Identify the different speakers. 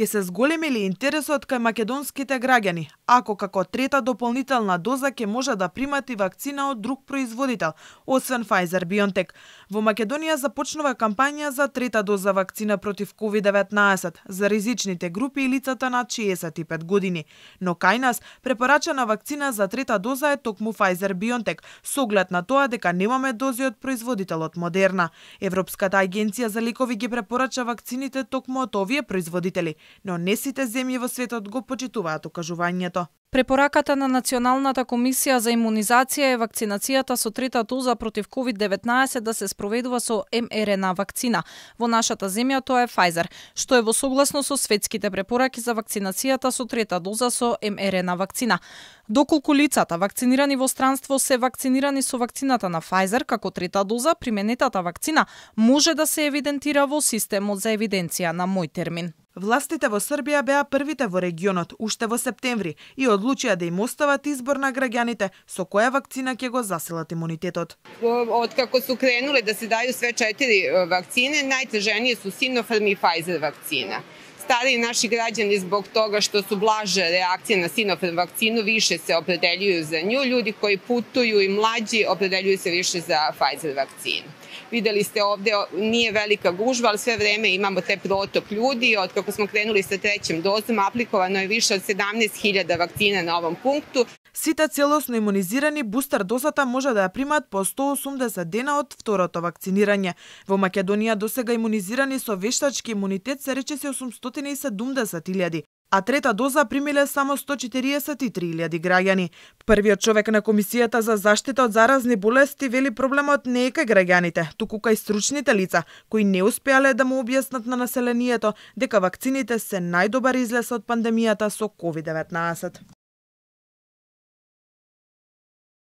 Speaker 1: Ке се зголеми ли интересот кај македонските граѓани, ако како трета дополнителна доза ќе може да примат и вакцина од друг производител, освен Pfizer-BioNTech? Во Македонија започнува кампања за трета доза вакцина против COVID-19 за ризичните групи и лицата над 65 години. Но кај нас препорачана вакцина за трета доза е токму Pfizer-BioNTech, со оглед на тоа дека немаме дози од производителот Модерна. Европската агенција за лекови ги препорача вакцините токму од овие производители, но не сите земји во светот го почитуваат укажувањето.
Speaker 2: Препораката на Националната комисија за имунизација е вакцинацијата со трета доза против COVID-19 да се спроведува со mRNA вакцина. Во нашата земја тоа е Pfizer, што е во согласно со светските препораки за вакцинацијата со трета доза со mRNA вакцина. Доколку лицата вакцинирани во странство се вакцинирани со вакцината на Pfizer како трета доза, применетата вакцина може да се евидентира во системот за евиденција на Мој термин.
Speaker 1: Властите во Србија беа првите во регионот уште во септември и одлучија да им остават избор на граѓаните со која вакцина ќе го засилат имунитетот.
Speaker 3: Од како су кренуле да се дају све 4 вакцине, најтеженije су Sinopharm и Pfizer вакцина. Старiji naši građani zbog toga što su blaže reakcije na Sinopharm vakcinu više se opredeljuju za nju. Ljudi koji putuju i mlađi opredeljuju se više za Pfizer vakcinu. Videli ste ovde, nije velika gužva, ali sve vreme imamo te protok ljudi. Od kako smo krenuli sa trećim dozom, aplikovano je više od 17.000 vakcina na ovom punktu.
Speaker 1: Сите целосно имунизирани бустер дозата може да ја примат по 180 дена од второто вакцинирање. Во Македонија досега имунизирани со вештачки имунитет се речиси 870.000, а трета доза примиле само 143.000 граѓани. Првиот човек на Комисијата за заштита од заразни болести вели проблемот не е кај граѓаните, туку кај стручните лица, кои не успеале да му објаснат на населението дека вакцините се најдобар излез од пандемијата со COVID-19.